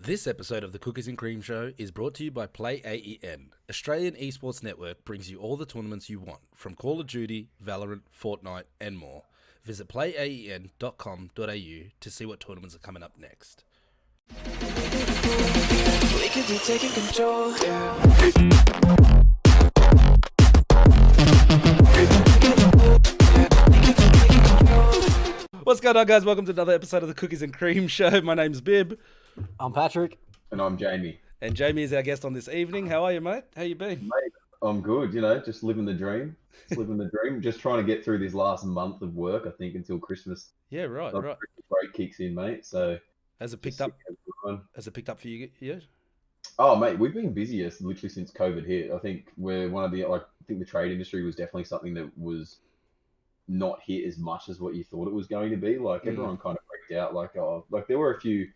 This episode of the Cookies and Cream Show is brought to you by Play AEN. Australian Esports Network brings you all the tournaments you want, from Call of Duty, Valorant, Fortnite, and more. Visit playaen.com.au to see what tournaments are coming up next. We could be taking control, yeah. What's going on, guys? Welcome to another episode of the Cookies and Cream Show. My name's Bib. I'm Patrick. And I'm Jamie. And Jamie is our guest on this evening. How are you, mate? How you been? Mate, I'm good, just living the dream. Just trying to get through this last month of work, I think, until Christmas. Yeah, right. Christmas break kicks in, mate. So Has it picked up? Has it picked up for you yet? Oh, mate, we've been busiest literally since COVID hit. I think we're one of the, I think the trade industry was definitely something that was not hit as much as what you thought it was going to be. Everyone kind of freaked out. There were a few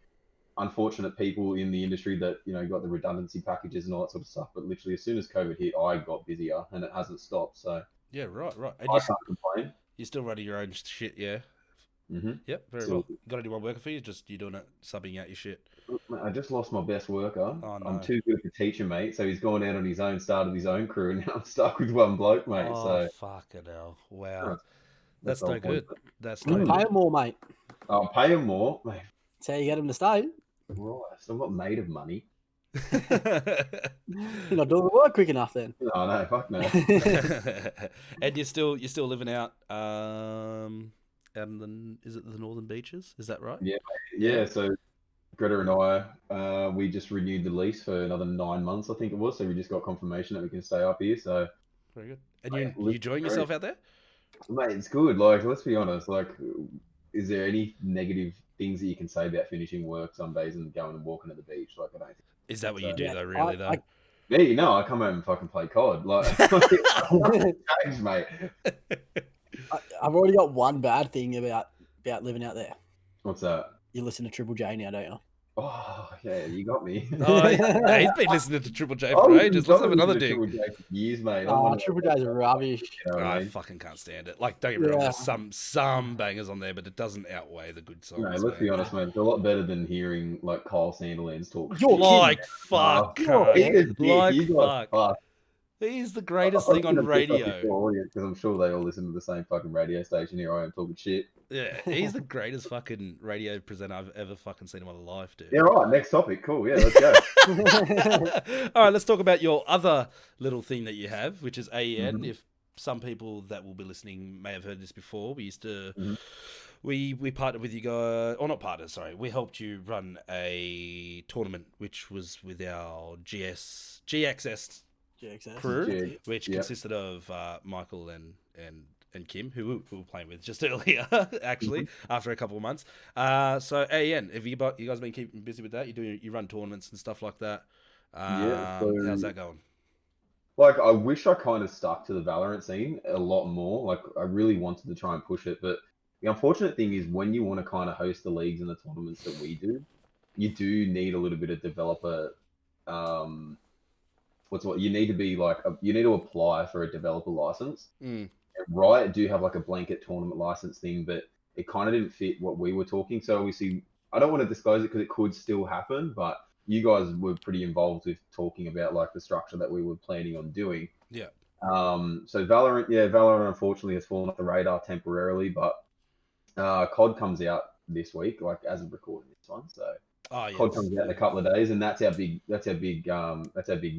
unfortunate people in the industry that, got the redundancy packages and all that sort of stuff. But literally as soon as COVID hit, I got busier and it hasn't stopped. So Yeah, right. And I can't complain. you're still running your own shit, yeah? Mm-hmm. Yep, very So- well. You got anyone working for you? Just you doing it, subbing out your shit? Mate, I just lost my best worker. Oh, no. I'm too good for teacher, mate. So he's gone out on his own, started his own crew, and now I'm stuck with one bloke, mate. Oh, So fucking hell. Wow. that's That's no unfortunate. good. That's You no pay good. him more, mate. I'll pay him more, mate. That's how you get him to stay. Right, so I'm not made of money. You're not doing the work quick enough then. No, no, fuck no. And you're still living out in is it the Northern Beaches? Is that right? Yeah, so Greta and I, we just renewed the lease for another 9 months, I think it was. So we just got confirmation that we can stay up here. So, Very good. And Mate, you enjoying yourself out there? mate, it's good. Let's be honest. Is there any negative things that you can say about finishing work some days and going and walking to the beach? I don't think. Is that what you So- do Yeah, though, really though? Me, no, I come home and fucking play COD. Changed, mate. I've already got one bad thing about living out there. What's that? You listen to Triple J now, don't you? Oh, yeah, you got me. Oh, yeah, he's been listening to Triple J Oh, for you've ages. been Let's have another listening to dig. Triple J for years, mate. Oh, Triple J's rubbish. You know what I I mean? fucking can't stand it. Like, don't get me wrong, Yeah. there's some bangers on there, but it doesn't outweigh the good songs. No, let's be man. honest, man. It's a lot better than hearing Kyle Sandilands talk. You're shit. Like fuck, Oh, cunt. He is dick. Like You guys fuck. fuck. He's the greatest thing on radio. Because I'm sure they all listen to the same fucking radio station. Here I am talking shit. Yeah, he's the greatest fucking radio presenter I've ever fucking seen in my life, dude. Yeah, right. Next topic. Cool. Yeah, let's go. All right, let's talk about your other little thing that you have, which is AEN. Mhm. If some people that will be listening may have heard this before, we used to Mhm. we partnered with you guys, or not partnered, sorry. We helped you run a tournament, which was with our GXS GXS. crew, Yeah, which yeah. consisted of Michael and Kim, who we were playing with just earlier, actually, after a couple of months. So AEN, have you guys been keeping busy with that? You run tournaments and stuff like that. Yeah, so- How's that going? I wish I kind of stuck to the Valorant scene a lot more. I really wanted to try and push it, but the unfortunate thing is when you want to kind of host the leagues and the tournaments that we do, you do need a little bit of developer. You need to be you need to apply for a developer license. Mm. And Riot do have a blanket tournament license thing, but it kind of didn't fit what we were talking. So obviously, I don't want to disclose it because it could still happen, but you guys were pretty involved with talking about the structure that we were planning on doing. Yeah. So Valorant unfortunately has fallen off the radar temporarily, but COD comes out this week, as of recording this one. So Oh yeah. COD comes out in a couple of days, and that's our big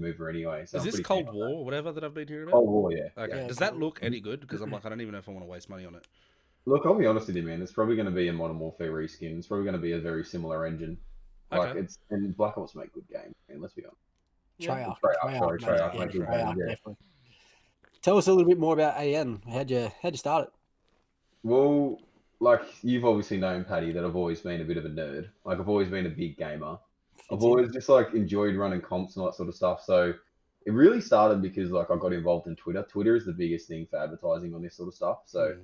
mover anyway. So Is I'm this pretty Cold keen on War or whatever that I've been hearing that. about? Cold War, yeah. Okay. Yeah, Does that Cold look any good? Because I don't even know if I want to waste money on it. Look, I'll be honest with you, man. It's probably going to be a Modern Warfare reskin. It's probably going to be a very similar engine. Okay. And Black Ops make good games, man. Let's be honest. Treyarch. Treyarch, Treyarch, make good Treyarch, games, yeah. definitely. Tell us a little bit more about AN. How'd you start it? Well, you've obviously known, Paddy, that I've always been a bit of a nerd. I've always been a big gamer. I've always just enjoyed running comps and all that sort of stuff. So it really started because I got involved in Twitter. Twitter is the biggest thing for advertising on this sort of stuff. So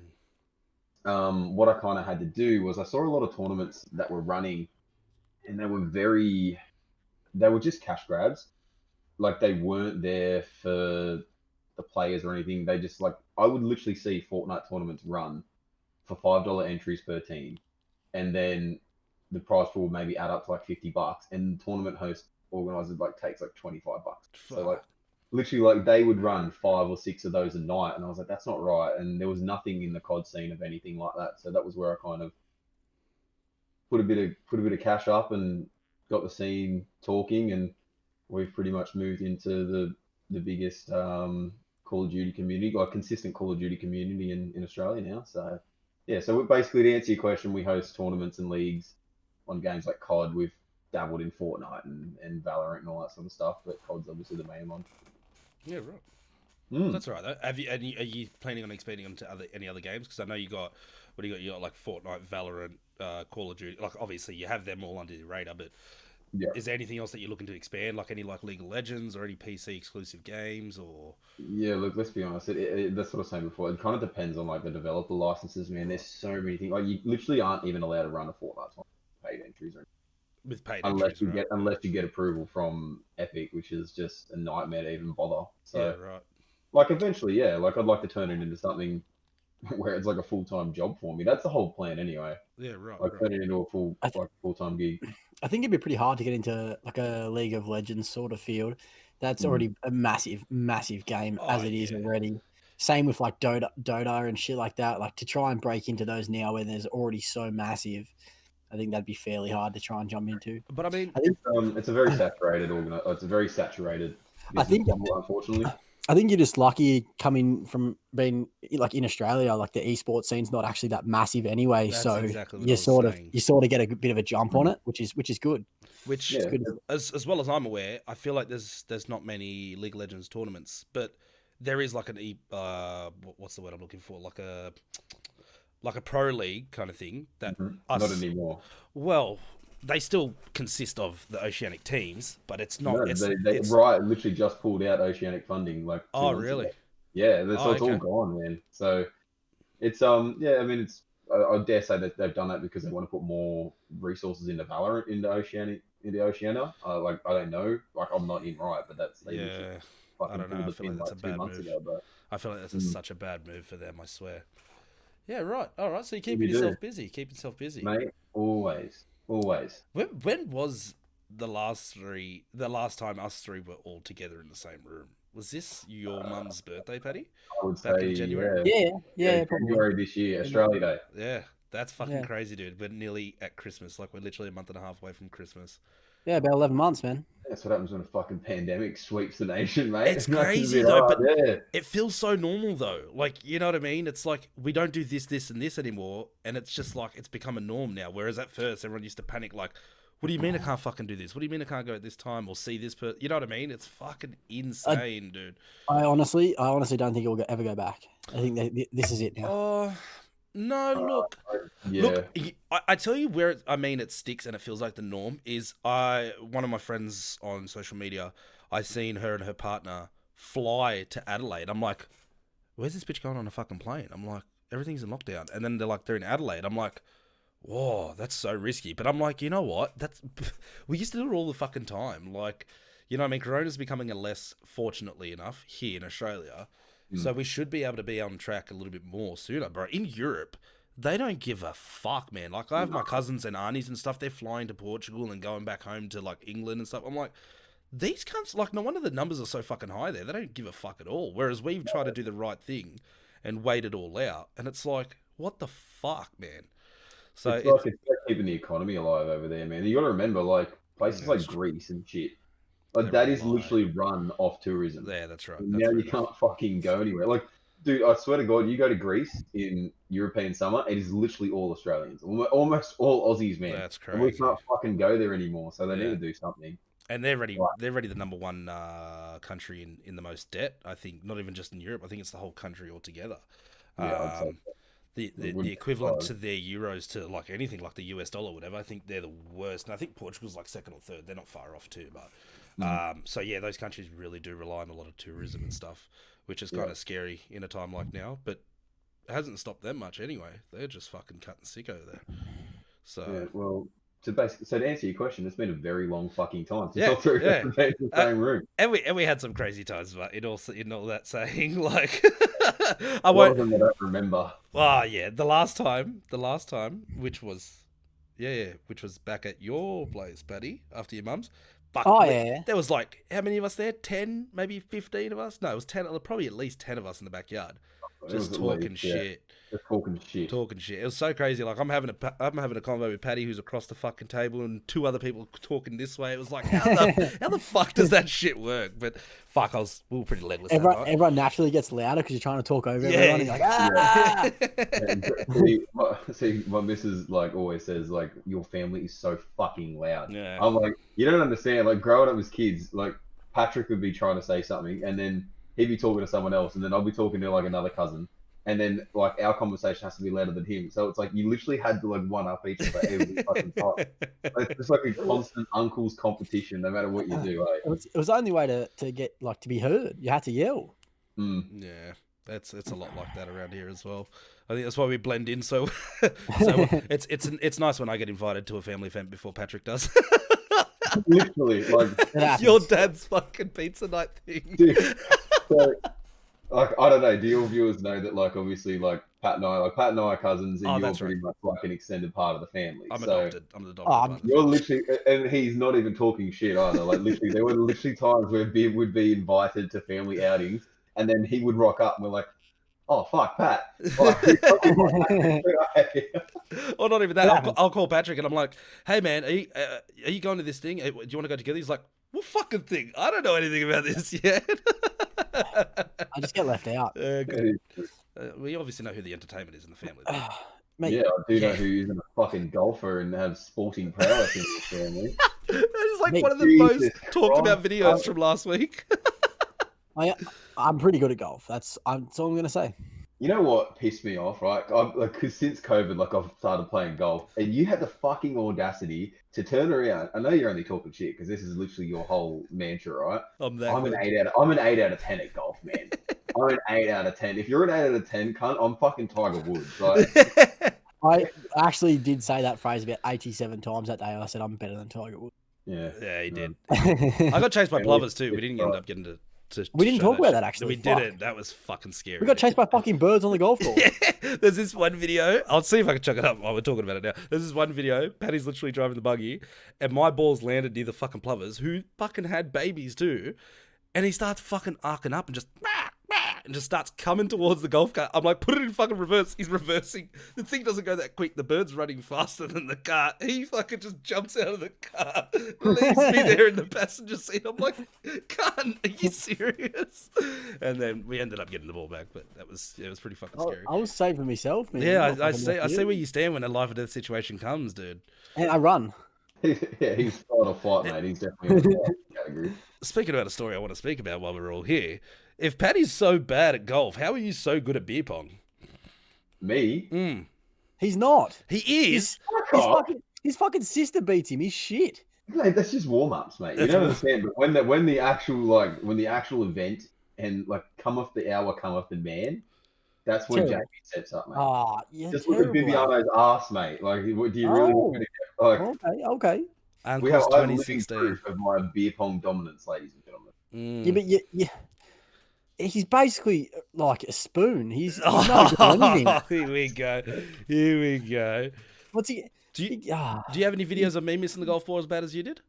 what I kind of had to do was I saw a lot of tournaments that were running, and they were just cash grabs. They weren't there for the players or anything. They just I would literally see Fortnite tournaments run for $5 entries per team, and then the prize pool will maybe add up to like $50, and the tournament host organizer like takes like $25. So like literally like they would run 5 or 6 of those a night, and I was like, that's not right. And there was nothing in the COD scene of anything like that. So that was where I kind of put a bit of cash up and got the scene talking, and we've pretty much moved into the biggest Call of Duty community, like consistent Call of Duty community in Australia now. So yeah, so basically to answer your question, we host tournaments and leagues on games like COD. We've dabbled in Fortnite and Valorant and all that sort of stuff, but COD's obviously the main one. Yeah, right. That's all right though. Are you planning on expanding them to any other games? Because I know you got you got like Fortnite, Valorant, Call of Duty. Like obviously you have them all under the radar, but Yeah. is there anything else that you're looking to expand? Like any like League of Legends or any PC exclusive games or? Yeah, look, let's be honest. That's what I was saying before. It kind of depends on like the developer licenses, man. There's so many things. Like you literally aren't even allowed to run a Fortnite on paid entries or With paid unless entries, you right? unless you get approval from Epic, which is just a nightmare to even bother. So Yeah, right. like eventually, yeah, like I'd like to turn it into something where it's like a full-time job for me. That's the whole plan anyway. Yeah, right. Like right. turn it into a full-time gig. I think it'd be pretty hard to get into like a League of Legends sort of field. That's already a massive, massive game as Oh, it is yeah. already. Same with like Dota and shit like that. Like to try and break into those now when there's already so massive, I think that'd be fairly hard to try and jump into. But I mean, I think It's a very saturated it's a very saturated I think- business model, unfortunately. I think you're just lucky coming from being like in Australia, like the esports scene's not actually that massive anyway. That's so exactly what I you was sort of saying. get a bit of a jump on it, which is good. which Yeah. Good. as well as I'm aware, I feel like there's not many League of Legends tournaments, but there is like what's the word I'm looking for? Like a pro league kind of thing that Not anymore. well, they still consist of the Oceanic teams, but it's not. No, it's, they it's Riot literally just pulled out Oceanic funding like 2 oh months really? ago. Yeah, so it's okay. all gone, man. So it's yeah, I mean it's I dare say that they've done that because they want to put more resources into Valorant into Oceania. Like I don't know, like I'm not in Riot, but that's they literally Yeah, fucking I don't know. pulled I the feel like pin that's like a 2 bad months move. ago. But I feel like that's such a bad move for them. I swear. Yeah, right. All right. So you're keeping You do. yourself busy. Keep yourself busy. mate, always. When was the last time us three were all together in the same room? Was this your mum's birthday, Paddy? I would Back in say January? Yeah, probably. January this year, Australia Day. Yeah, that's fucking Yeah. crazy, dude. We're nearly at Christmas. Like we're literally a month and a half away from Christmas. Yeah, about 11 months, man. That's what happens when a fucking pandemic sweeps the nation, mate. It's Nothing's crazy been though, hard, but yeah. it feels so normal though. Like, you know what I mean? It's like we don't do this, and this anymore, and it's just like it's become a norm now. Whereas at first, everyone used to panic, like, "What do you mean I can't fucking do this? What do you mean I can't go at this time or see this person?" You know what I mean? It's fucking insane, dude. I honestly don't think it will ever go back. I think this is it now. Oh no! Look, Yeah. Look, I tell you where it sticks and it feels like the norm is one of my friends on social media, I seen her and her partner fly to Adelaide. I'm like, where's this bitch going on a fucking plane? I'm like, everything's in lockdown. And then they're in Adelaide. I'm like, whoa, that's so risky. But I'm like, you know what? We used to do it all the fucking time. Like, you know what I mean? Corona's becoming a less, fortunately enough, here in Australia. So we should be able to be on track a little bit more sooner. Bro, in Europe, they don't give a fuck, man. Like, I have my cousins and aunties and stuff. They're flying to Portugal and going back home to, like, England and stuff. I'm like, these cunts, like, no wonder the numbers are so fucking high there. They don't give a fuck at all. Whereas we've tried to do the right thing and wait it all out. And it's like, what the fuck, man? So it's like keeping the economy alive over there, man. You got to remember, like, places like Greece and shit. Like, They're that is alive. literally run off tourism. yeah, that's right. And That's now very you can't fucking go anywhere. Like, dude, I swear to God, you go to Greece in European summer, it is literally all Australians, almost all Aussies, man. That's And we crazy. can't fucking go there anymore, so they Yeah. need to do something. And they're already Right. they're already the number one country in the most debt. I think not even just in Europe. I think it's the whole country altogether. Yeah, I'd say so. The wouldn't the be equivalent surprised. to their euros to like anything like the US dollar or whatever. I think they're the worst. And I think Portugal's like second or third. They're not far off too, but so yeah, those countries really do rely on a lot of tourism and stuff, which is kind of scary in a time like now. But it hasn't stopped them much anyway. They're just fucking cutting sick over there. So Yeah, well, so to answer your question, it's been a very long fucking time since Yeah, all three yeah. have been in the same room. and we had some crazy times, but in all that saying, like I A lot won't. of them I don't remember. Oh yeah, the last time, which was Yeah, which was back at your place, Paddy, after your mum's. Fuck, Oh, yeah. There was like, how many of us there? 10, maybe 15 of us? No, it was 10, probably at least 10 of us in the backyard. It Just was at talking least, yeah. shit. Just talking shit. Talking shit. It was so crazy. Like I'm having a convo with Paddy, who's across the fucking table, and two other people talking this way. It was like, how the fuck does that shit work? But fuck, we were pretty legless that night. Everyone naturally gets louder because you're trying to talk over everyone. And you're like, ah! And see, my missus like always says like your family is so fucking loud. Yeah. I'm like, you don't understand. Like growing up as kids, like Patrick would be trying to say something, and then he'd be talking to someone else, and then I'll be talking to like another cousin, and then like our conversation has to be louder than him. So it's like you literally had to like one up each other every fucking time. It's just like a constant uncle's competition, no matter what you do. Eh? It was the only way to get like to be heard. You had to yell. Mm. Yeah, it's a lot like that around here as well. I think that's why we blend in so. It's nice when I get invited to a family event before Patrick does. Literally, like It happens. Your dad's fucking pizza night thing. dude, so, like I don't know. Do your viewers know that like obviously like Pat and I are cousins, and Oh, you're that's pretty much like an extended part of the family. I'm so adopted. I'm the adopted. Oh, part of the you're family. literally, and he's not even talking shit either. Like literally, there were literally times where Biv would be invited to family outings, and then he would rock up, and we're like, "Oh fuck, Pat!" Like, Or not even that. Yeah. I'll call Patrick and I'm like, "Hey man, are you going to this thing? Do you want to go together?" He's like, "What fucking thing? I don't know anything about this yet." I just get left out. Good. We obviously know who the entertainment is in the family. though. Mate, Yeah, I do know who isn't a fucking golfer and has sporting prowess in his family. It's like Mate, one of the Jesus most talked about Christ. videos from last week. I'm pretty good at golf. That's all I'm gonna say. You know what pissed me off, right? Cause since COVID, like I've started playing golf, and you had the fucking audacity to turn around. I know you're only talking shit because this is literally your whole mantra, right? I'm I'm an good. 8 out of 10 at golf, man. I'm an 8 out of 10. If you're an 8 out of 10, cunt, I'm fucking Tiger Woods. Like, I actually did say that phrase about 87 times that day. I said I'm better than Tiger Woods. yeah. Yeah, he did. we I got chased by Yeah, plovers too. We it's didn't end up getting to We didn't show talk about shit. that, actually. We Fuck. didn't. That was fucking scary. got chased by fucking birds on the golf course. Yeah, there's this one video. I'll see if I can chuck it up while we're talking about it now. There's this one video. Patty's literally driving the buggy, and my balls landed near the fucking plovers, who fucking had babies too. And he starts fucking arcing up and just starts coming towards the golf cart. I'm like, put it in fucking reverse. He's reversing. The thing doesn't go that quick. The bird's running faster than the car. He fucking just jumps out of the car, leaves me there in the passenger seat. I'm like, cunt, are you serious? And then we ended up getting the ball back, but it was pretty fucking scary. I was saving myself, man. Yeah, I'm I not see. fucking I see with where you. you stand when a life or death situation comes, dude. And I run. Yeah, he's fight or flight, mate. He's definitely in the category. Speaking about a story I want to speak about while we're all here, if Paddy's so bad at golf, how are you so good at beer pong? Me? He's not. He is. His fucking sister beats him. He's shit. Mate, that's just warm ups, mate. You That's don't warm- understand. But when the actual event and like come off the man, that's when Terrible. Jamie steps up, mate. Ah, yeah. Just look at terrible. Viviano's ass, mate. Like, do you really want me to get like? Okay. We have Uncle's I have living 2016. proof of my beer pong dominance, ladies and gentlemen. Yeah, but yeah. He's basically like a spoon. He's not good at anything. Oh, here we go. Here we go. What's he? Do you Ah, do you have any videos of me missing the golf ball as bad as you did?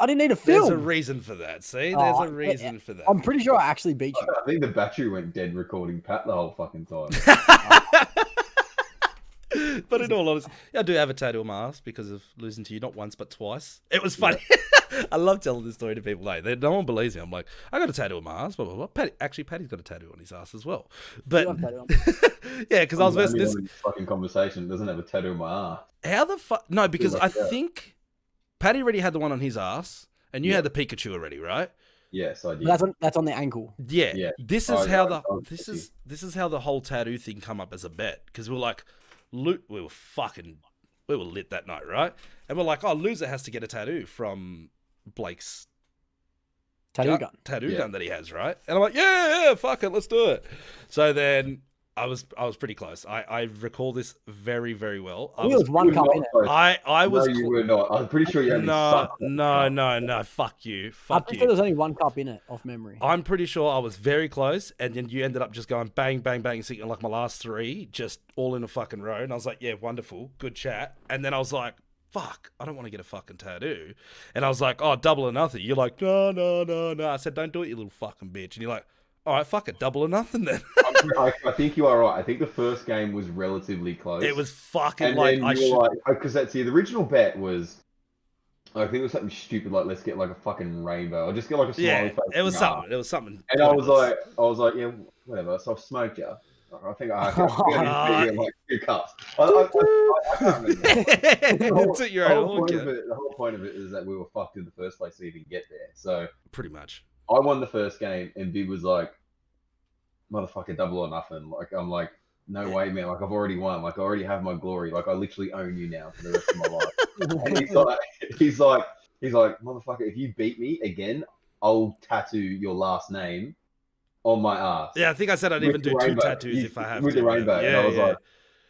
I didn't need a There's film. a reason for that. See, there's Oh, a reason for that. I'm pretty sure I actually beat you. I think the battery went dead recording Pat the whole fucking time. But in all honesty, I do have a tattoo on my ass because of losing to you not once but twice. It was funny. I love telling this story to people. Like, no one believes me. I'm like, I got a tattoo on my ass. Blah blah blah. Patty's got a tattoo on his ass as well. But I've got it on. yeah, because I was I'm the versing only this. one in fucking conversation doesn't have a tattoo on my ass. How the fuck? No, because I like that. think Patty already had the one on his ass, and you Yeah. had the Pikachu already, right? Yes, I did. That's on the ankle. Yeah. Yeah. This Oh, is how right. Oh, this okay. is this is how the whole tattoo thing come up as a bet because we're like, we were lit that night, right? And we're like, oh, loser has to get a tattoo from Blake's Tattoo gun. tattoo Yeah. gun that he has, right? And I'm like, yeah, fuck it, let's do it. So then I was pretty close. I recall this very, very well. I think it was one You cup were in not it. close. I was No, you were not. I'm pretty sure you only no, sucked at the cup. no. Fuck you. I'm Fuck pretty you. sure there's only one cup in it, off memory. I'm pretty sure I was very close, and then you ended up just going bang, bang, bang, singing like my last three, just all in a fucking row. And I was like, yeah, wonderful, good chat. And then I was like, fuck, I don't want to get a fucking tattoo. And I was like, oh, double or nothing. You're like, no. I said, don't do it, you little fucking bitch. And you're like, all right, fuck it, double or nothing then. I think you are right. I think the first game was relatively close. It was fucking and like then I you should. were like, because that's the original bet was, I think it was something stupid like let's get like a fucking rainbow or just get like a smiley Yeah, face. it was nah. something. It was something. And I was pointless. like, yeah, whatever. So I've smoked you. I think I had like 2 cups. I can't remember. It's at your own organ. The whole point of it is that we were fucked in the first place to even get there. So Pretty much. I won the first game, and Bib was like, "Motherfucker, double or nothing." Like I'm like, "No way, man! Like I've already won. Like I already have my glory. Like I literally own you now for the rest of my life." And he's like, "Motherfucker, if you beat me again, I'll tattoo your last name on my ass." Yeah, I think I said I'd With even the do 2 rainbow. tattoos if I have with to. the rainbow. Yeah, And I was yeah. like,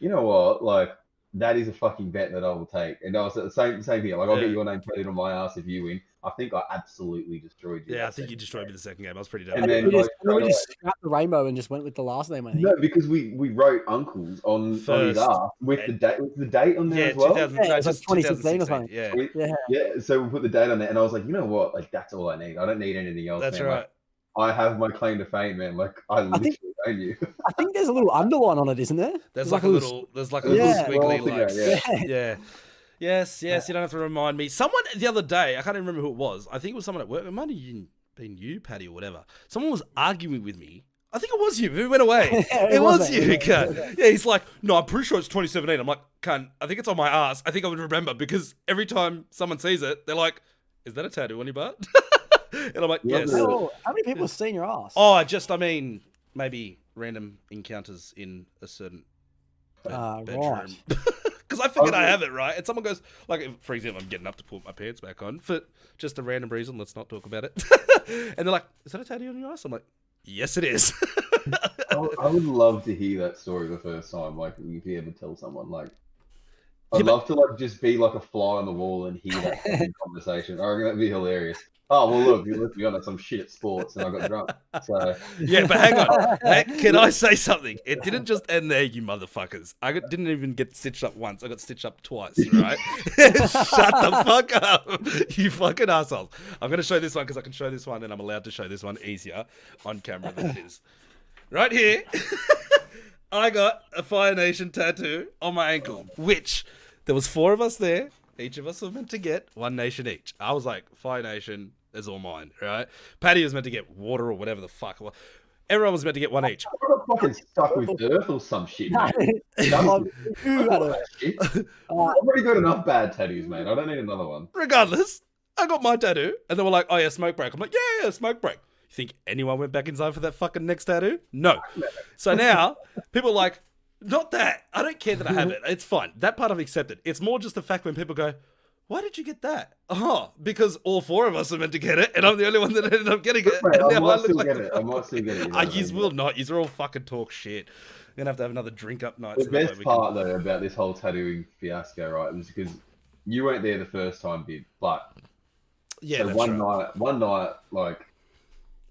you know what? Like that is a fucking bet that I will take. And I was the same thing. Like I'll get Yeah. your name tattooed on my ass if you win. I think I absolutely destroyed you. Yeah, I that think you second destroyed me game. the second game. I was pretty And dumb. then, we just, like, and then we just scrapped the rainbow and just went with the last name, I think. No, because we wrote uncles on his First. ass with the date on there Yeah, as well. 2000, Yeah, no, it was like just 2016 or 2016. something. Yeah, Yeah. Yeah, so we put the date on there, and I was like, you know what? Like that's all I need. I don't need anything else. that's man. right. Like, I have my claim to fame, man. Like I literally own you. I think there's a little underline on it, isn't there? There's like a little Yeah. squiggly, Well, like, yeah. yeah. Yes, you don't have to remind me. Someone the other day, I can't even remember who it was. I think it was someone at work. It might have been you, Paddy, or whatever. Someone was arguing with me. I think it was you. Who went away? Yeah, it was was you, it. cunt. Yeah, he's like, no, I'm pretty sure it's 2017. I'm like, cunt, I think it's on my ass. I think I would remember because every time someone sees it, they're like, is that a tattoo on your butt? And I'm like, yes. Oh, how many people have seen your ass? Oh, I mean, maybe random encounters in a certain bedroom. Right. Because I figured I have it, right? And someone goes, like, for example, I'm getting up to put my pants back on for just a random reason. Let's not talk about it. And they're like, is that a tattoo on your ass? I'm like, yes, it is. I would love to hear that story the first time. Like if you ever tell someone, like I'd Yeah, but- love to like just be like a fly on the wall and hear that fucking conversation. I reckon that'd be hilarious. Oh well, look, let's be honest, I'm shit at sports and I got drunk. So Yeah, but hang on. Can I say something? It didn't just end there, you motherfuckers. Didn't even get stitched up once. I got stitched up twice, right? Shut the fuck up, you fucking assholes. I'm going to show this one because I can show this one and I'm allowed to show this one easier on camera than it is. Right here, I got a Fire Nation tattoo on my ankle, which there was 4 of us there. Each of us were meant to get 1 nation each. I was like, Fire Nation is all mine, right? Paddy was meant to get water or whatever the fuck. Everyone was meant to get 1 each. I got fucking stuck with Earth or some shit. No, Man. who had a- Shit. I've already got enough bad tattoos, mate. I don't need another one. Regardless, I got my tattoo, and they were like, oh yeah, smoke break. I'm like, yeah, smoke break. You think anyone went back inside for that fucking next tattoo? No. So now, people are like, not that. I don't care that I have it. It's fine. That part I've accepted. It's more just the fact when people go, why did you get that? Oh, because all 4 of us are meant to get it, and I'm the only one that ended up getting it. Mate, And I now might look still like get the it. I might still get it. Yous will not. Yous are all fucking talk shit. We're going to have another drink up night. The so that way best we can- part though about this whole tattooing fiasco, right, was because you weren't there the first time, Bib, but Yeah, so that's one right. night, like,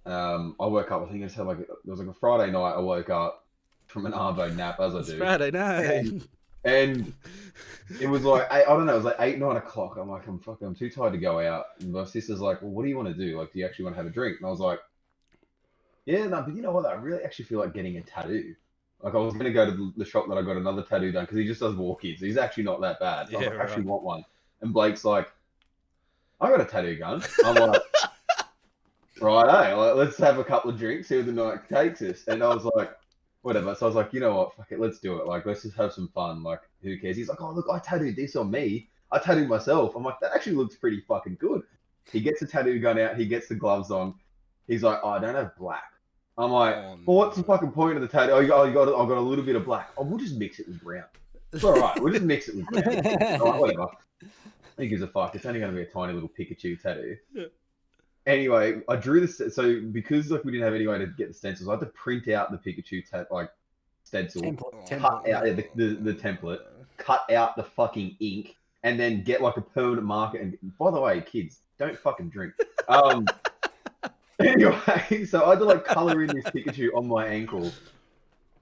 I woke up. I think it was like a Friday night. I woke up from an arvo nap, as I It's do, Friday night. and it was like I don't know. It was like 8, 9 o'clock. I'm like, I'm too tired to go out. And my sister's like, well, what do you want to do? Like, do you actually want to have a drink? And I was like, yeah, no, but you know what? I really actually feel like getting a tattoo. Like I was gonna go to the shop that I got another tattoo done because he just does walk-ins. He's actually not that bad. So I was Yeah, like, I actually right. want one. And Blake's like, I got a tattoo gun. I'm like, right, hey, like, let's have a couple of drinks, see where the night takes us. And I was like, whatever. So I was like, you know what? Fuck it, let's do it. Like, let's just have some fun. Like, who cares? He's like, oh, look, I tattooed this on me. I tattooed myself. I'm like, that actually looks pretty fucking good. He gets the tattoo gun out. He gets the gloves on. He's like, oh, I don't have black. I'm like, Oh, well, what's the no. fucking point of the tattoo? I've got a little bit of black. Oh, we'll just mix it with brown. It's all right. We'll just mix it with brown. All right, whatever. Who gives a fuck? It's only going to be a tiny little Pikachu tattoo. Yeah. Anyway, I drew this. So because like we didn't have any way to get the stencils, I had to print out the Pikachu stencil, Template. cut Template. out the template, cut out the fucking ink, and then get like a permanent marker. And by the way, kids, don't fucking drink. Anyway, so I had to like color in this Pikachu on my ankle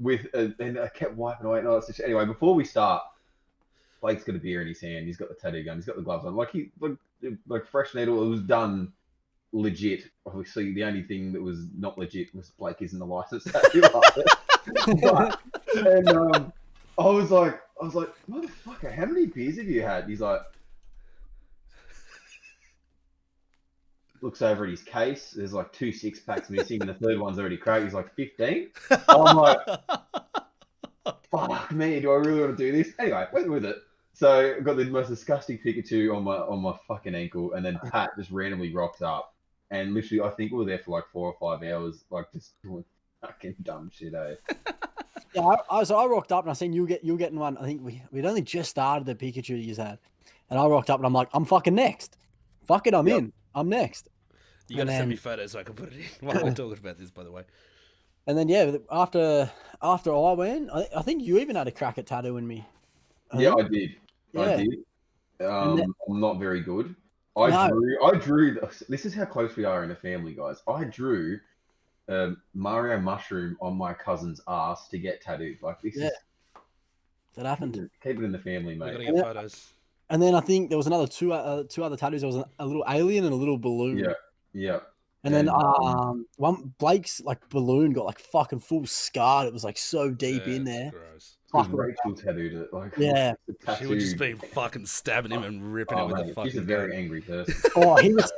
and I kept wiping away and all that stuff. Anyway, before we start, Blake's got a beer in his hand. He's got the tattoo gun. He's got the gloves on. Like fresh needle. It was done legit. Obviously, the only thing that was not legit was Blake isn't a licensed tattoo artist. And I was like, motherfucker, how many beers have you had? He's like, looks over at his case. There's like 2 6-packs missing, and the third one's already cracked. He's like, 15. I'm like, fuck me, do I really want to do this? Anyway, went with it. So I got the most disgusting Pikachu on my fucking ankle, and then Pat just randomly rocks up, and literally, I think we were there for like 4 or 5 hours, like just doing fucking dumb shit, eh? Yeah, I rocked up and I seen you getting one. I think we'd only just started the Pikachu you had, and I rocked up and I'm like, I'm fucking next. Fuck it, I'm in. I'm next. You got to send me photos so I can put it in while we're talking about this, by the way. And then yeah, after I went, I think you even had a crack at tattooing me. Yeah, I did. Yeah. I did. I'm not very good. I drew. This is how close we are in the family, guys. I drew Mario Mushroom on my cousin's ass to get tattooed. Like this. Yeah. That happened. Keep it in the family, We mate. got to get photos. And then I think there was another two other tattoos. There was a little alien and a little balloon. Yeah. And then one Blake's like balloon got like fucking full scarred. It was like so deep in there. Gross. Fuck, Rachel tattooed it. Like yeah. She would just be fucking stabbing him and ripping it with the fucking He's a very angry person. Oh, he was.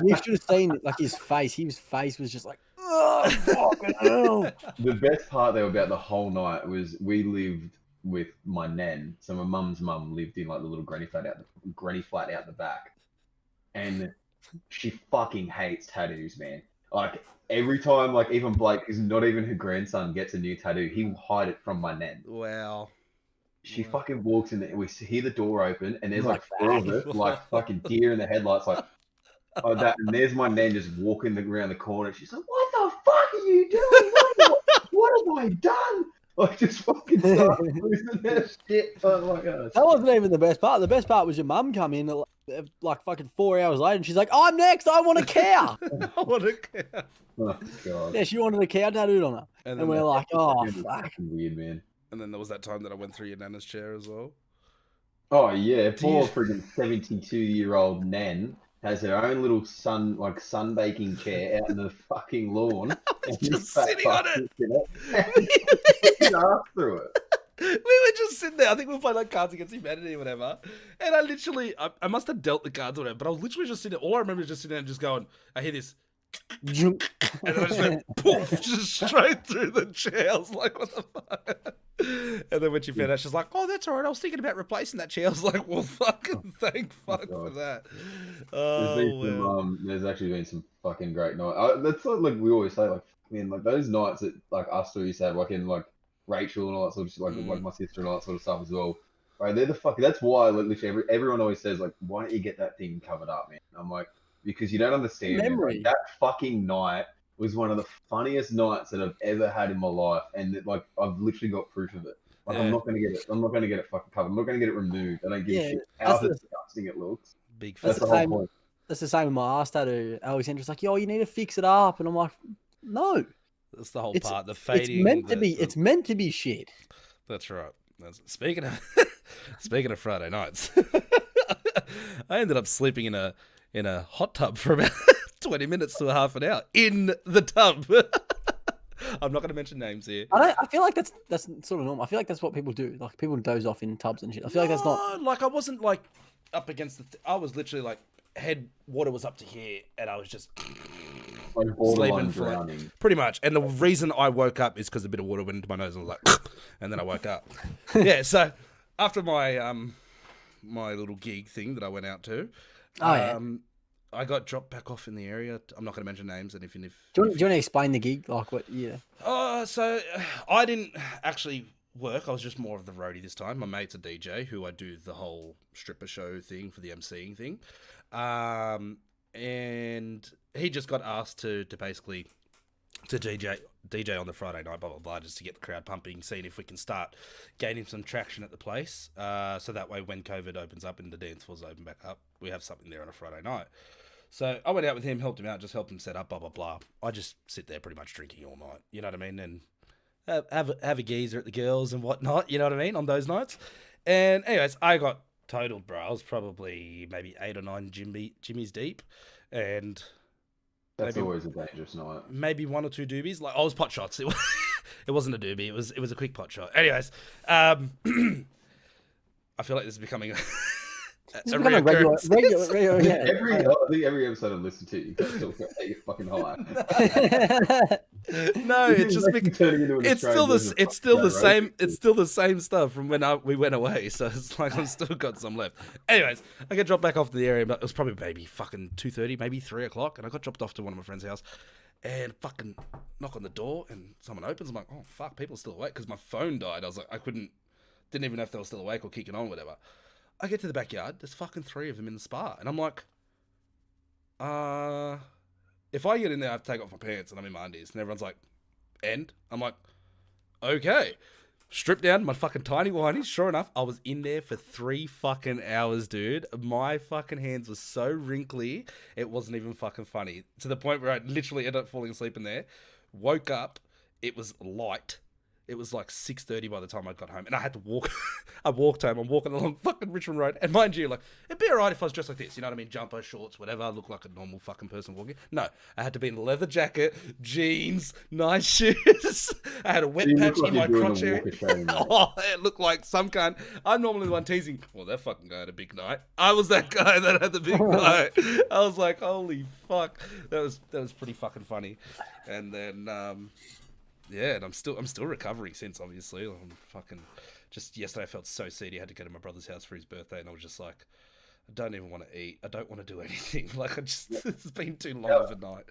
You should have seen like his face. His face was just like, oh, fucking hell. The best part though about the whole night was we lived with my nan. So my mum's mum lived in like the little granny flat out the back, and she fucking hates tattoos, man. Like every time, like even Blake, who's not even her grandson, gets a new tattoo, he will hide it from my nan. Wow. She fucking walks in there, and we hear the door open, and there's like 4 of us, like fucking deer in the headlights, like that. And there's my nan just walking around the corner. She's like, "What the fuck are you doing? What have I done?" Like just fucking start losing their shit. Oh my god. That wasn't even the best part. The best part was your mum come in like fucking 4 hours later, and she's like, "I'm next. I want a cow." I want to care. Oh god. Yeah, she wanted a cow tattooed on her, and we're like, "Oh fuck." Fucking weird, man. And then there was that time that I went through your nana's chair as well. Oh yeah, poor friggin' 72-year-old Nan has her own little sunbaking chair out in the fucking lawn. And Just sitting on it. His ass through it. We were just sitting there. I think we were playing like Cards Against Humanity or whatever. And I must have dealt the cards or whatever, but I was literally just sitting there. All I remember is just sitting there and just going, I hear this. And then I just went, poof, just straight through the chair. I was like, what the fuck? And then when she found out, she's like, oh, that's all right. I was thinking about replacing that chair. I was like, well, fucking thank fuck for that. There's actually been some fucking great nights. That's like we always say, like, man, like those nights that like us two used to have, like in like Rachel and all that sort of shit, like my sister and all that sort of stuff as well. Right, they're the fucking. That's why like, literally everyone always says like, why don't you get that thing covered up, man? I'm like, because you don't understand. Man, like, that fucking night was one of the funniest nights that I've ever had in my life, and like I've literally got proof of it. Like I'm not gonna get it. I'm not gonna get it fucking covered. I'm not gonna get it removed. I don't give a shit how disgusting it looks. Big. That's the whole point. That's the same with my ass tattoo. Alexandra's like, yo, you need to fix it up, and I'm like, no. That's the whole part. The fading. It's meant to be. It's meant to be shit. That's right. Speaking of Friday nights, I ended up sleeping in a hot tub for about 20 minutes to a half an hour in the tub. I'm not going to mention names here. I feel like that's sort of normal. I feel like that's what people do. Like people doze off in tubs and shit. I feel like that's not. Like I wasn't like up against I was literally like head water was up to here, and I was just sleeping for like, pretty much. And the reason I woke up is because a bit of water went into my nose, and I was like, and then I woke up. Yeah. So after my my little gig thing that I went out to, I got dropped back off in the area. I'm not going to mention names. And if do you want to explain the gig? Like what? Yeah. So I didn't actually work. I was just more of the roadie this time. My mate's a DJ who I do the whole stripper show thing for the MCing thing. And he just got asked to basically to DJ DJ on the Friday night, blah, blah, blah, just to get the crowd pumping, seeing if we can start gaining some traction at the place. So that way when COVID opens up and the dance floors open back up, we have something there on a Friday night. So I went out with him, helped him out, just helped him set up, blah, blah, blah. I just sit there pretty much drinking all night, you know what I mean? And have a geezer at the girls and whatnot, you know what I mean, on those nights. And anyways, I got totaled, bro. I was probably maybe 8 or 9 Jimmys deep. And That's always a dangerous night. maybe 1 or 2 doobies. Like, I was pot shots. It wasn't a doobie. It was a quick pot shot. Anyways, I feel like this is becoming a It's becoming a regular, yeah. I think every episode I listen to, you guys talk about how you're fucking high. No, it's just it's still the same. It's still the same stuff from when we went away. So it's like I've still got some left. Anyways, I get dropped back off to the area, but it was probably maybe fucking 2:30, maybe 3 o'clock, and I got dropped off to one of my friend's house, and fucking knock on the door, and someone opens. I'm like, oh fuck, people are still awake because my phone died. I was like, didn't even know if they were still awake or kicking on, whatever. I get to the backyard, there's fucking 3 of them in the spa. And I'm like, if I get in there, I have to take off my pants and I'm in my undies. And everyone's like, and? I'm like, okay. Strip down my fucking tiny whinies. Sure enough, I was in there for 3 fucking hours, dude. My fucking hands were so wrinkly, it wasn't even fucking funny. To the point where I literally ended up falling asleep in there. Woke up, it was light. It was like 6:30 by the time I got home, and I had to walk. I walked home. I'm walking along fucking Richmond Road, and mind you, like, it'd be alright if I was dressed like this, you know what I mean? Jumper, shorts, whatever. I look like a normal fucking person walking. No, I had to be in a leather jacket, jeans, nice shoes. I had a wet patch in my crotch area. Oh, it looked like some kind. I'm normally the one teasing. Well, that fucking guy had a big night. I was that guy that had the big night. I was like, holy fuck, that was pretty fucking funny. And then yeah, and I'm still recovering since, obviously. I'm fucking just yesterday I felt so seedy. I had to go to my brother's house for his birthday, and I was just like, I don't even want to eat. I don't want to do anything. Like, it's been too long of a night.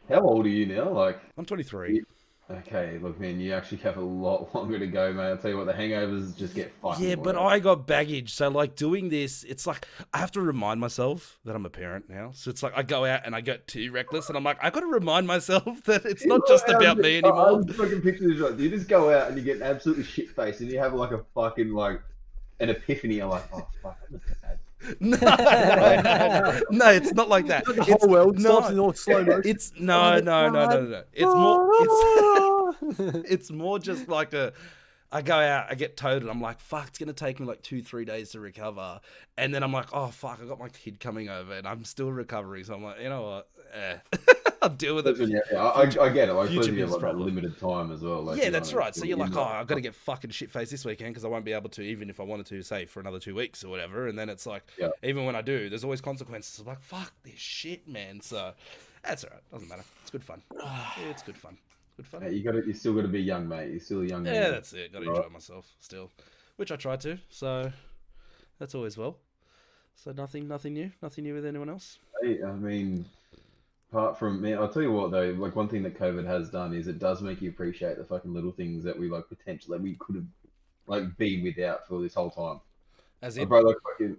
How old are you now? Like, I'm 23. Okay, look, man, you actually have a lot longer to go, mate. I'll tell you what, the hangovers just get fucking Yeah, but I got baggage. So, like, doing this, it's like, I have to remind myself that I'm a parent now. So it's like, I go out and I get too reckless, and I'm like, I got to remind myself that it's not just about me anymore. I fucking picture this, right? You just go out and you get absolutely shit-faced, and you have, like, a fucking, like, an epiphany. You're like, oh, fuck, I'm a dad. No, it's not like that. The whole world stops in all slow motion. It's no. It's more just like I go out, I get towed, and I'm like, fuck, it's gonna take me like 2-3 days to recover, and then I'm like, oh fuck, I got my kid coming over, and I'm still recovering, so I'm like, you know what, I'll deal with it. Yeah, I get it. Like, future you have bills like that limited time as well. Like, yeah, you that's know, right. So you're like, oh, I've got to get fucking shit faced this weekend because I won't be able to, even if I wanted to, say for another 2 weeks or whatever. And then it's like, even when I do, there's always consequences. I'm like, fuck this shit, man. So that's all right. Doesn't matter. It's good fun. It's good fun. Good fun. Yeah, you still got to be young, mate. You're still a young man. Yeah, that's it. Got to enjoy myself still, which I try to. So that's always well. So nothing new with anyone else. Hey, I mean, apart from me, I'll tell you what though. Like, one thing that COVID has done is it does make you appreciate the fucking little things that we like potentially we could have like been without for this whole time. As in, bro,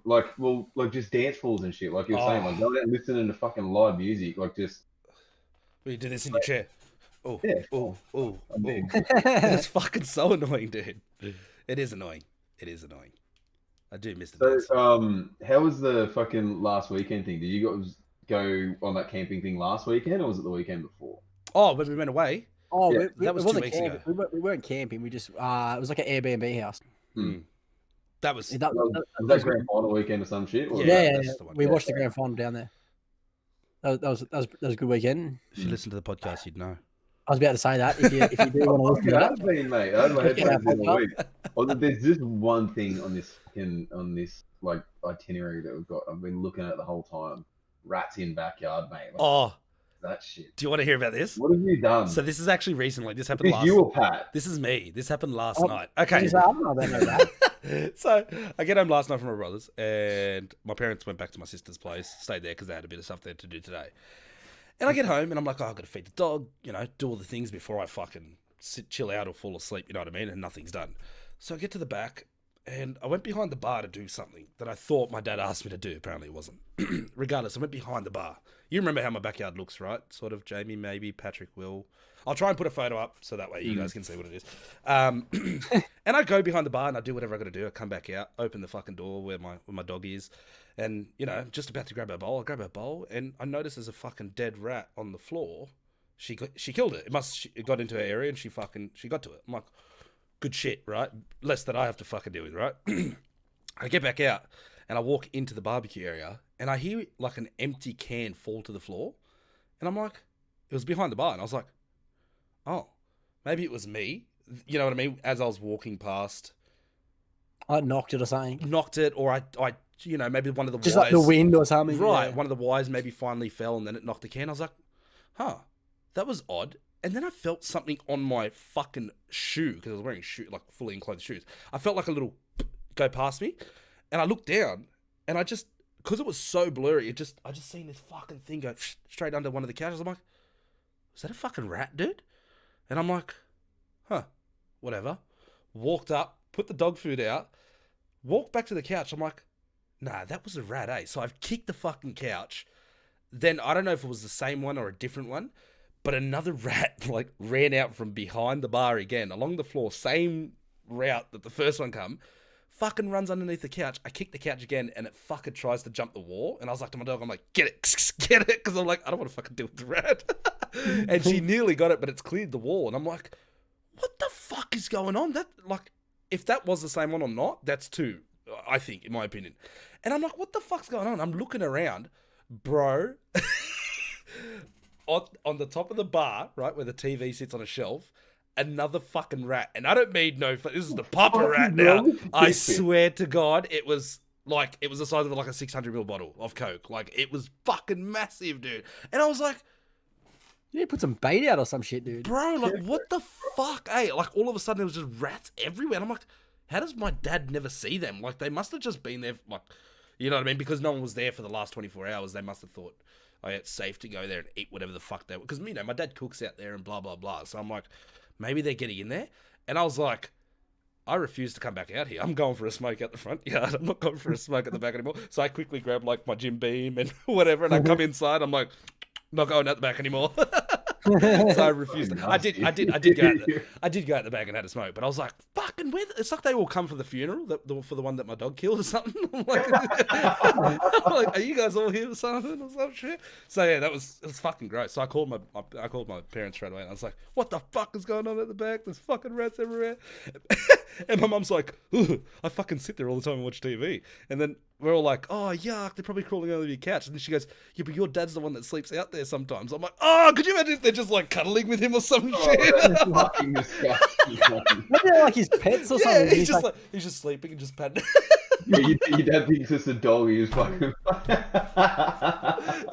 like just dance floors and shit. Like you were saying, like going out and listening to fucking live music, like just. Well, you do this in your chair. Oh, yeah. oh. I'm big. It's fucking so annoying, dude. It is annoying. I do miss the dance. So, how was the fucking last weekend thing? Did you guys go on that camping thing last weekend, or was it the weekend before? Oh, when we went away. Oh, Yeah. That was 2 weeks ago. We weren't camping. We just it was like an Airbnb house. That was Was that grand final weekend or some shit? Or Yeah. that's the one. We watched the grand final down there. That was a good weekend. If you listen to the podcast, you'd know. I was about to say that. If you do want to listen to It has been, mate. I had my headphones in all week. Oh, There's just one thing on this like itinerary that we've got. I've been looking at the whole time. Rats in backyard, mate. Like, Oh, that shit. do you want to hear about this? What have you done? So this is actually recently. This happened Is last. you or Pat? This is me. This happened last Oh, night. Okay. I don't know that. So I get home last night from my brother's, and my parents went back to my sister's place, stayed there because they had a bit of stuff there to do today. And I get home and I'm like, oh, I've got to feed the dog, do all the things before I fucking chill out or fall asleep, you know what I mean? And nothing's done. So I get to the back and I went behind the bar to do something that I thought my dad asked me to do. Apparently it wasn't. Regardless, I went behind the bar. You remember how my backyard looks, right? Sort of, Jamie, maybe, Patrick, Will. I'll try and put a photo up so that way you guys can see what it is. And I go behind the bar and I do whatever I got to do. I come back out, open the fucking door where my dog is, and you know, just about to grab her bowl. I grab her bowl and I notice there's a fucking dead rat on the floor. She killed it. It got into her area and she got to it. I'm like, good shit, right? Less that I have to fucking deal with, right? I get back out and I walk into the barbecue area and I hear like an empty can fall to the floor, and I'm like, it was behind the bar, and I was like, oh, maybe it was me. You know what I mean? As I was walking past, I knocked it or something. knocked it, or I you know, maybe one of the Just wires, like the wind or something. right? Yeah. One of the wires maybe finally fell, and then it knocked the can. I was like, huh, that was odd. And then I felt something on my fucking shoe because I was wearing like fully enclosed shoes. I felt like a little go past me, and I looked down, and I just, because it was so blurry, I just seen this fucking thing go straight under one of the couches. I'm like, is that a fucking rat, dude? And I'm like, huh, whatever. Walked up, put the dog food out, walked back to the couch. I'm like, nah, that was a rat, eh? So I've kicked the fucking couch. Then I don't know if it was the same one or a different one, but another rat like ran out from behind the bar again, along the floor, same route that the first one come. Fucking runs underneath the couch. I kick the couch again, and it fucking tries to jump the wall. And I was like to my dog, I'm like, get it, get it, because I'm like, I don't want to fucking deal with the rat. And she nearly got it, but it's cleared the wall. And I'm like, what the fuck is going on? That, like, if that was the same one or not, that's two, I think, in my opinion. And I'm like, what the fuck's going on? I'm looking around, bro. On the top of the bar, right, where the TV sits on a shelf, another fucking rat. And I don't mean this is the papa rat now. I swear to God, it was the size of like a 600ml bottle of Coke. Like, it was fucking massive, dude. And I was like, You need to put some bait out or some shit, dude. bro, like, what the fuck, eh? Like, all of a sudden, there was just rats everywhere. And I'm like, how does my dad never see them? Like, they must have just been there, like, you know what I mean? Because no one was there for the last 24 hours. They must have thought, oh, yeah, it's safe to go there and eat whatever the fuck they were. Because, you know, my dad cooks out there and blah, blah, blah. So I'm like, maybe they're getting in there. And I was like, I refuse to come back out here. I'm going for a smoke out the front yard. I'm not going for a smoke at the back anymore. So I quickly grab, like, my Jim Beam and whatever. And I come inside. I'm like, not going out the back anymore. So I refused. I did go out the back and had a smoke, but I was like, "Fucking weird." It's like they all come for the funeral, for the one that my dog killed or something. I'm like, are you guys all here for something or some shit? So yeah, it was fucking gross. So I called my parents straight away, and I was like, "What the fuck is going on at the back? There's fucking rats everywhere." And my mum's like, "I fucking sit there all the time and watch TV," and then we're all like, "Oh, yuck, they're probably crawling over your couch." And then she goes, "Yeah, but your dad's the one that sleeps out there sometimes." I'm like, "Oh, could you imagine if they're just like cuddling with him or some shit?" That's fucking disgusting. Maybe they're like his pets or something. Yeah, he's just sleeping and just patting. Yeah, your dad thinks it's a dog. He was fucking.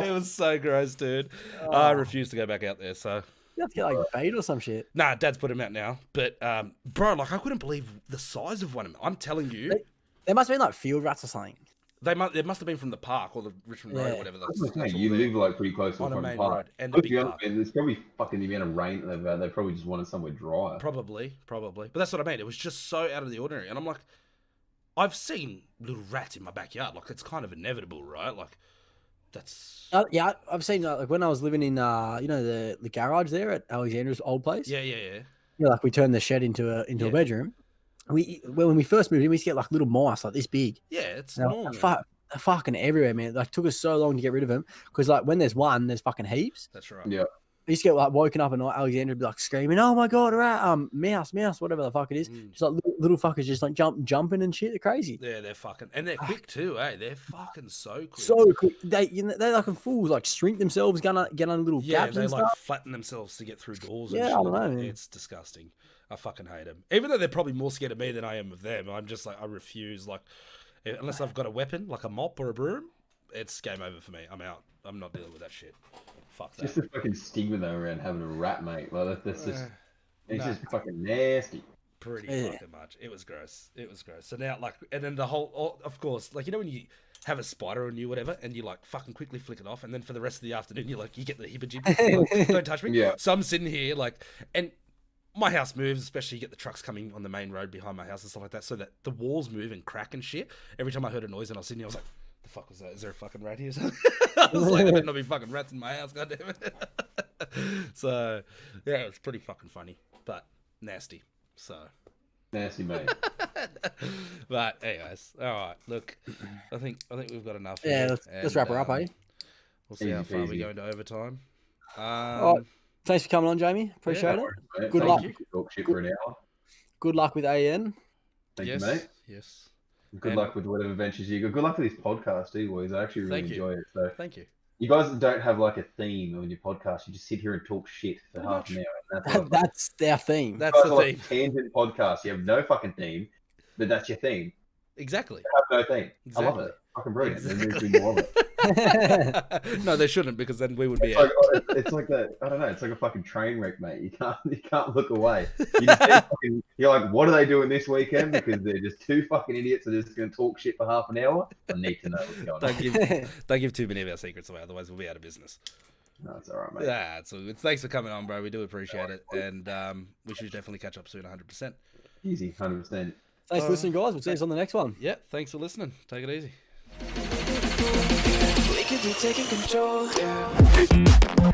It was so gross, dude. I refuse to go back out there. So You have to get like bait or some shit. nah, Dad's put him out now. But bro, like, I couldn't believe the size of one of them. I'm telling you, There must have been like field rats or something. they must have been from the park or the Richmond Road, Yeah. or whatever. That's what I'm That's saying, you all live like pretty close to on the a front main park. road and the Look, big the other park. thing, there's probably fucking the amount of rain that they've had. They probably just wanted somewhere dry. Probably. But that's what I mean. It was just so out of the ordinary. And I'm like, I've seen little rats in my backyard. Like, it's kind of inevitable, right? Like, that's Yeah, I've seen like when I was living in you know the garage there at Alexandra's old place. yeah. You know, like we turned the shed into a Yeah. bedroom. When we first moved in, we used to get like little mice like this big. Yeah, it's They're normal. they're fucking everywhere, man. Like took us so long to get rid of them because like when there's one, there's fucking heaps. That's right. Yeah. I used to get like woken up at night. Alexandra would be like screaming, "Oh my god, a rat! Mouse, whatever the fuck it is." Mm. Just like little fuckers just like jumping and shit. They're crazy. Yeah, they're fucking, and they're quick too, eh? They're fucking so quick. So quick. They're like fools. Like shrink themselves, get on little yeah, gaps they and like stuff. flatten themselves to get through doors. Yeah, and I shit. don't know, man. It's disgusting. I fucking hate them. Even though they're probably more scared of me than I am of them. I'm just like, I refuse. Like, unless I've got a weapon, like a mop or a broom, it's game over for me. I'm out. I'm not dealing with that shit. Fuck that. Just the fucking stigma though around having a rat, mate. Like that's just, it's nah. just fucking nasty. Pretty Yeah. fucking much. It was gross. So now, like, and then the whole, of course, like, you know when you have a spider on you, whatever, and you like fucking quickly flick it off, and then for the rest of the afternoon, you get the hibba jib, like, don't touch me. Yeah. So I'm sitting here, like, and my house moves, especially you get the trucks coming on the main road behind my house and stuff like that, so that the walls move and crack and shit. Every time I heard a noise and I was sitting there, I was like, the fuck was that? Is there a fucking rat here? I was like, there better not be fucking rats in my house, goddammit. So, yeah, it's pretty fucking funny, but nasty. So, Nasty, mate. but anyways, all right. Look, I think we've got enough. Yeah, here, let's wrap her up, eh? We'll see how Easy far we peasy. go into overtime. Right. Thanks for coming on, Jamie. Appreciate Yeah. it. Mate, Good thank luck. you. Talk shit for an hour. Good luck with AN. Thank yes, you, mate. yes. Good And- luck with whatever ventures you got. Good luck with this podcast, too, boys. I actually really Thank you. enjoy it. So Thank you. you guys don't have like a theme on your podcast. You just sit here and talk shit for Pretty half much. an hour. And that's what That's their theme. That's you the guys are theme. like a tangent podcast. You have no fucking theme, but that's your theme. Exactly. You have no theme. I love Exactly. it. Fucking brilliant. There needs to Exactly. be more of it. No, they shouldn't, because then we would be It's out. like, it's like that. I don't know. It's like a fucking train wreck, mate. You can't look away. You just keep fucking, you're like, what are they doing this weekend? Because they're just two fucking idiots that are just going to talk shit for half an hour. I need to know what's going on. Don't give too many of our secrets away, otherwise we'll be out of business. No, it's all right, mate. Yeah, so thanks for coming on, bro. We do appreciate it, and we should definitely catch up soon, 100%. Easy, 100%. Thanks for listening, guys. We'll see you on the next one. Yeah, thanks for listening. Take it easy. We could be taking control, yeah.